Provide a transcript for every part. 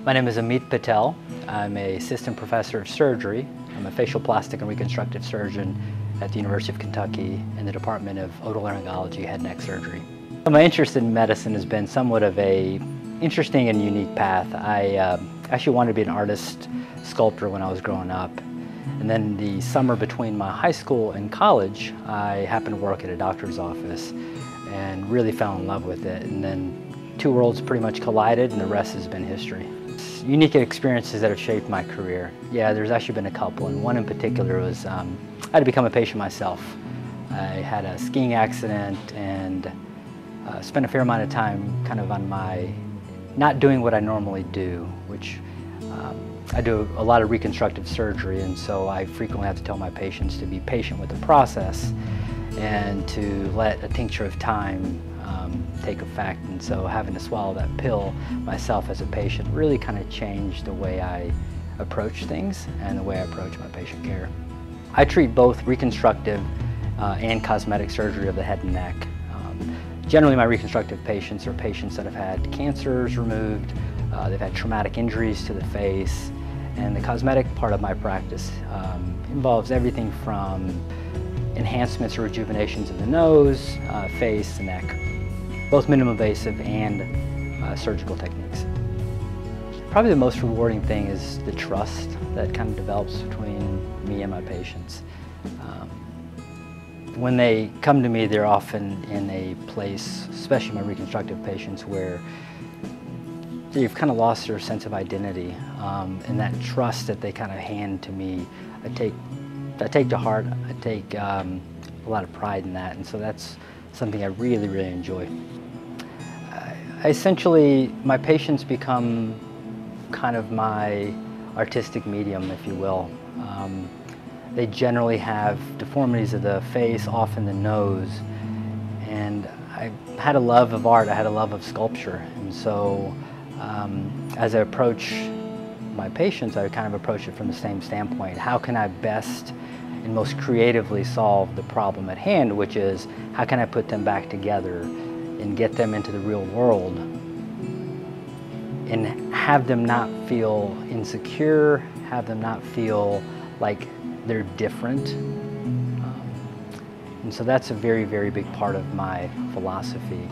My name is Amit Patel. I'm an assistant professor of surgery. I'm a facial plastic and reconstructive surgeon at the University of Kentucky in the Department of Otolaryngology, head and neck surgery. My interest in medicine has been somewhat of a interesting and unique path. I actually wanted to be an artist sculptor when I was growing up. And then the summer between my high school and college, I happened to work at a doctor's office and really fell in love with it. And then two worlds pretty much collided and the rest has been history. Unique experiences that have shaped my career. Yeah, there's actually been a couple, and one in particular was I had to become a patient myself. I had a skiing accident and spent a fair amount of time kind of on my not doing what I normally do, which I do a lot of reconstructive surgery, and so I frequently have to tell my patients to be patient with the process and to let a tincture of time take effect. And so having to swallow that pill myself as a patient really kind of changed the way I approach things and the way I approach my patient care. I treat both reconstructive and cosmetic surgery of the head and neck. Generally my reconstructive patients are patients that have had cancers removed, they've had traumatic injuries to the face, and the cosmetic part of my practice involves everything from enhancements or rejuvenations of the nose, face, and neck, both minimally invasive and surgical techniques. Probably the most rewarding thing is the trust that kind of develops between me and my patients. When they come to me, they're often in a place, especially my reconstructive patients, where they've kind of lost their sense of identity, and that trust that they kind of hand to me, I take to heart. I take a lot of pride in that, and so that's something I really, really enjoy. Essentially, my patients become kind of my artistic medium, if you will. They generally have deformities of the face, often the nose, and I had a love of art, I had a love of sculpture, and so as I approach my patients, I kind of approach it from the same standpoint. How can I best and most creatively solve the problem at hand, which is how can I put them back together and get them into the real world and have them not feel insecure, have them not feel like they're different. And so that's a very, very big part of my philosophy.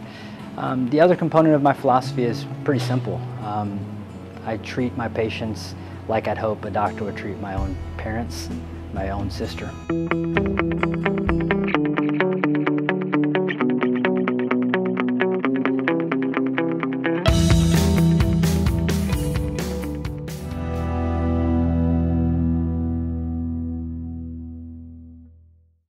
The other component of my philosophy is pretty simple. I treat my patients like I'd hope a doctor would treat my own parents, my own sister.